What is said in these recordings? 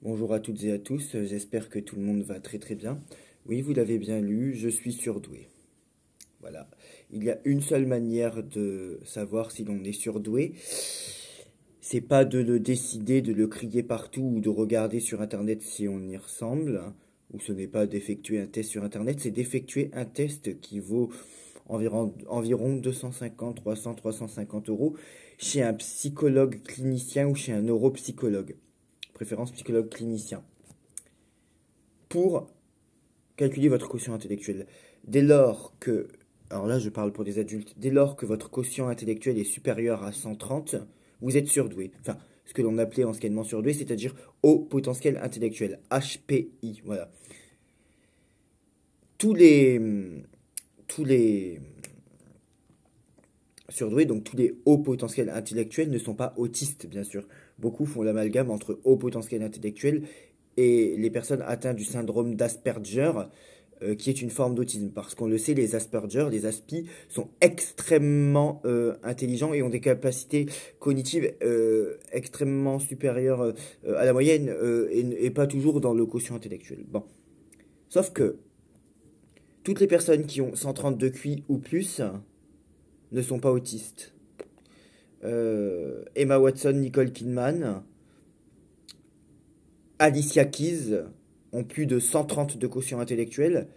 Bonjour à toutes et à tous, j'espère que tout le monde va très très bien. Oui, vous l'avez bien lu, je suis surdoué. Voilà. Il y a une seule manière de savoir si l'on est surdoué. C'est pas de le décider, de le crier partout ou de regarder sur internet si on y ressemble. Ou ce n'est pas d'effectuer un test sur internet, c'est d'effectuer un test qui vaut environ 250, 300, 350 euros chez un psychologue clinicien ou chez un neuropsychologue. Préférence psychologue clinicien. Pour calculer votre quotient intellectuel. Dès lors que, alors là je parle pour des adultes, dès lors que votre quotient intellectuel est supérieur à 130, vous êtes surdoué. Enfin, ce que l'on appelait anciennement surdoué, c'est-à-dire haut potentiel intellectuel, HPI, voilà. Tous les, tous les surdoués, donc tous les hauts potentiels intellectuels ne sont pas autistes, bien sûr. Beaucoup font l'amalgame entre haut potentiel intellectuel et les personnes atteintes du syndrome d'Asperger, qui est une forme d'autisme. Parce qu'on le sait, les Asperger, les Aspi, sont extrêmement intelligents et ont des capacités cognitives extrêmement supérieures à la moyenne et pas toujours dans le quotient intellectuel. Bon. Sauf que toutes les personnes qui ont 132 QI ou plus ne sont pas autistes. Emma Watson, Nicole Kidman, Alicia Keys ont plus de 130 de quotient intellectuel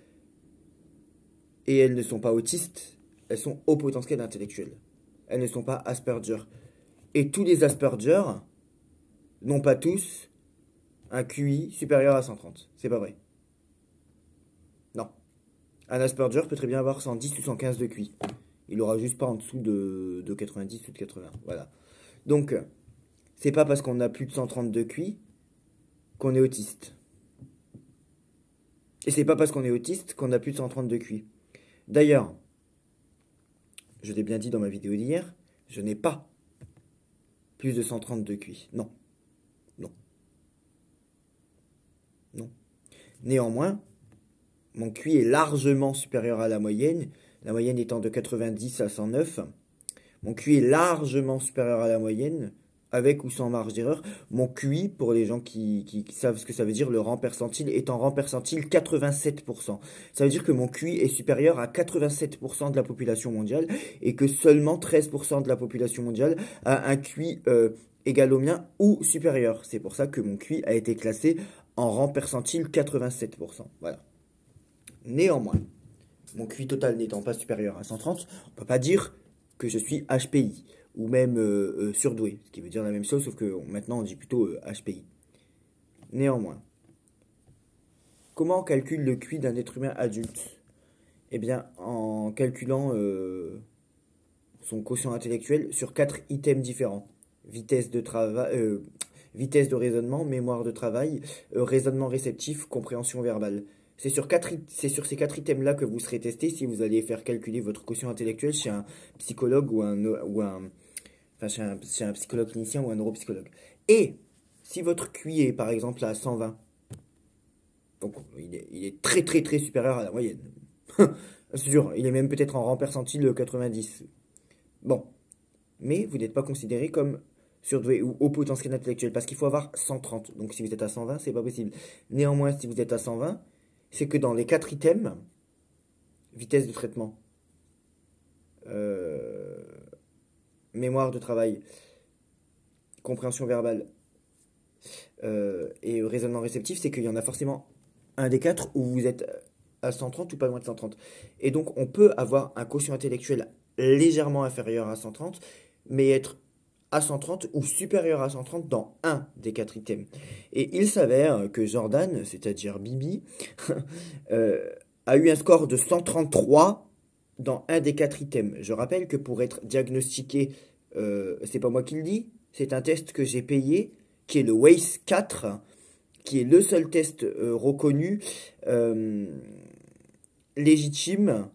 et elles ne sont pas autistes, elles sont haut potentiel intellectuel. Elles ne sont pas Asperger. Et tous les Asperger n'ont pas tous un QI supérieur à 130. C'est pas vrai. Non. Un Asperger peut très bien avoir 110 ou 115 de QI. Il aura juste pas en dessous de 90 ou de 80. Voilà. Donc, c'est pas parce qu'on a plus de 130 de QI qu'on est autiste. Et c'est pas parce qu'on est autiste qu'on a plus de 130 de QI. D'ailleurs, je l'ai bien dit dans ma vidéo d'hier, je n'ai pas plus de 130 de QI. Non. Non. Non. Néanmoins, mon QI est largement supérieur à la moyenne étant de 90 à 109. Mon QI est largement supérieur à la moyenne, avec ou sans marge d'erreur. Mon QI, pour les gens qui savent ce que ça veut dire, le rang percentile est en rang percentile 87%. Ça veut dire que mon QI est supérieur à 87% de la population mondiale et que seulement 13% de la population mondiale a un QI égal au mien ou supérieur. C'est pour ça que mon QI a été classé en rang percentile 87%. Voilà. Néanmoins, mon QI total n'étant pas supérieur à 130, on ne peut pas dire que je suis HPI ou même surdoué, ce qui veut dire la même chose, sauf que maintenant on dit plutôt HPI. Néanmoins, comment on calcule le QI d'un être humain adulte? Eh bien, en calculant son quotient intellectuel sur 4 items différents. Vitesse de travail, vitesse de raisonnement, mémoire de travail, raisonnement réceptif, compréhension verbale. C'est sur ces 4 items-là que vous serez testé si vous allez faire calculer votre quotient intellectuel chez un psychologue enfin chez un psychologue clinicien ou un neuropsychologue. Et si votre QI est par exemple à 120, donc il est très très très supérieur à la moyenne. C'est sûr, il est même peut-être en rang percentile 90. Bon, mais vous n'êtes pas considéré comme surdoué ou haut potentiel intellectuel parce qu'il faut avoir 130. Donc si vous êtes à 120, c'est pas possible. Néanmoins, si vous êtes à 120, c'est que dans les 4 items, vitesse de traitement, euh, mémoire de travail, compréhension verbale et raisonnement réceptif, c'est qu'il y en a forcément un des 4 où vous êtes à 130 ou pas loin de 130. Et donc on peut avoir un quotient intellectuel légèrement inférieur à 130, mais être à 130 ou supérieur à 130 dans un des 4 items. Et il s'avère que Jordan, c'est-à-dire Bibi, a eu un score de 133 dans un des 4 items. Je rappelle que pour être diagnostiqué, c'est pas moi qui le dis, c'est un test que j'ai payé, qui est le WACE 4, qui est le seul test reconnu, légitime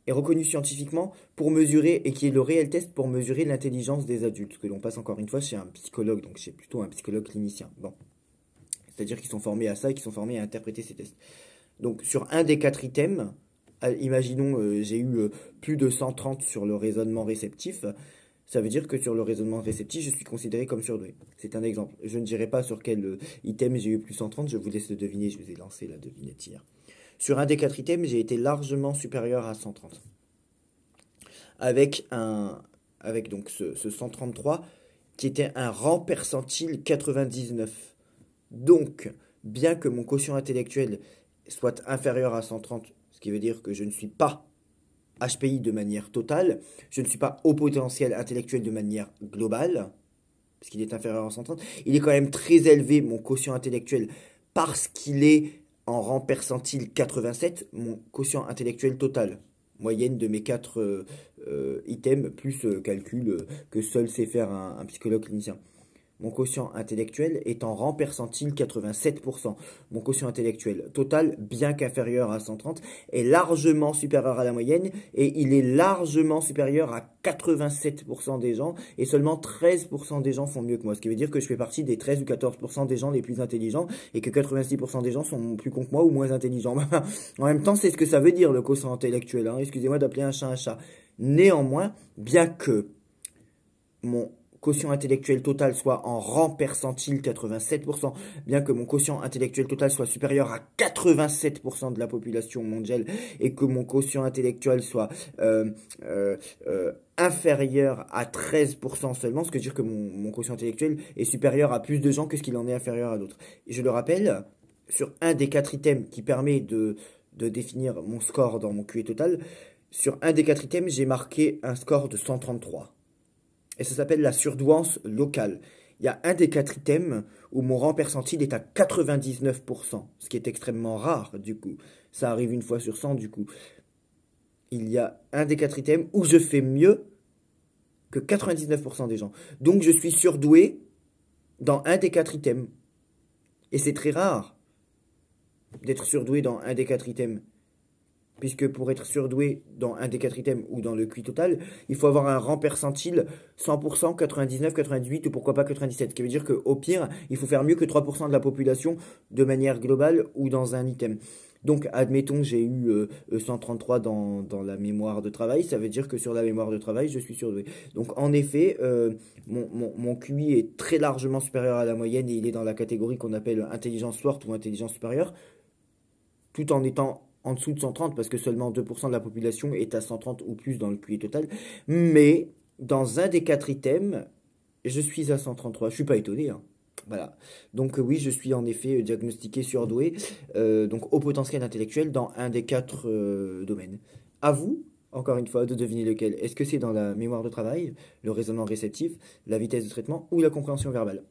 est reconnu scientifiquement pour mesurer, et qui est le réel test pour mesurer l'intelligence des adultes, que l'on passe encore une fois chez un psychologue, donc c'est plutôt un psychologue clinicien. Bon. C'est-à-dire qu'ils sont formés à ça et qu'ils sont formés à interpréter ces tests. Donc sur un des 4 items, imaginons j'ai eu plus de 130 sur le raisonnement réceptif, ça veut dire que sur le raisonnement réceptif, je suis considéré comme surdoué. C'est un exemple. Je ne dirai pas sur quel item j'ai eu plus 130, je vous laisse le deviner, je vous ai lancé la devinette hier. Sur un des 4 items, j'ai été largement supérieur à 130. Avec donc ce 133 qui était un rang percentile 99. Donc, bien que mon quotient intellectuel soit inférieur à 130, ce qui veut dire que je ne suis pas HPI de manière totale, je ne suis pas haut potentiel intellectuel de manière globale, parce qu'il est inférieur à 130, il est quand même très élevé, mon quotient intellectuel, parce qu'il est en rang percentile 87, mon quotient intellectuel total. Moyenne de mes 4 items, plus calcul que seul sait faire un psychologue clinicien. Mon quotient intellectuel est en rang percentile 87%. Mon quotient intellectuel total, bien qu'inférieur à 130, est largement supérieur à la moyenne et il est largement supérieur à 87% des gens et seulement 13% des gens font mieux que moi. Ce qui veut dire que je fais partie des 13 ou 14% des gens les plus intelligents et que 86% des gens sont plus cons que moi ou moins intelligents. En même temps, c'est ce que ça veut dire le quotient intellectuel. Hein. Excusez-moi d'appeler un chat un chat. Néanmoins, bien que mon quotient intellectuel total soit en rang percentile 87%, bien que mon quotient intellectuel total soit supérieur à 87% de la population mondiale et que mon quotient intellectuel soit inférieur à 13% seulement, ce qui veut dire que mon quotient intellectuel est supérieur à plus de gens que ce qu'il en est inférieur à d'autres. Et je le rappelle, sur un des 4 items qui permet de définir mon score dans mon QI total, sur un des 4 items, j'ai marqué un score de 133. Et ça s'appelle la surdouance locale. Il y a un des 4 items où mon rang percentile est à 99%, ce qui est extrêmement rare du coup. Ça arrive une fois sur 100 du coup. Il y a un des 4 items où je fais mieux que 99% des gens. Donc je suis surdoué dans un des 4 items. Et c'est très rare d'être surdoué dans un des 4 items. Puisque pour être surdoué dans un des 4 items ou dans le QI total, il faut avoir un rang percentile 100%, 99, 98 ou pourquoi pas 97. Ce qui veut dire qu'au pire, il faut faire mieux que 3% de la population de manière globale ou dans un item. Donc, admettons, j'ai eu 133 dans la mémoire de travail. Ça veut dire que sur la mémoire de travail, je suis surdoué. Donc, en effet, mon QI est très largement supérieur à la moyenne et il est dans la catégorie qu'on appelle intelligence forte ou intelligence supérieure, tout en étant en dessous de 130 parce que seulement 2% de la population est à 130 ou plus dans le QI total. Mais dans un des 4 items, je suis à 133. Je suis pas étonné. Hein. Voilà. Donc oui, je suis en effet diagnostiqué surdoué, donc au potentiel intellectuel dans un des 4 domaines. À vous, encore une fois, de deviner lequel. Est-ce que c'est dans la mémoire de travail, le raisonnement réceptif, la vitesse de traitement ou la compréhension verbale?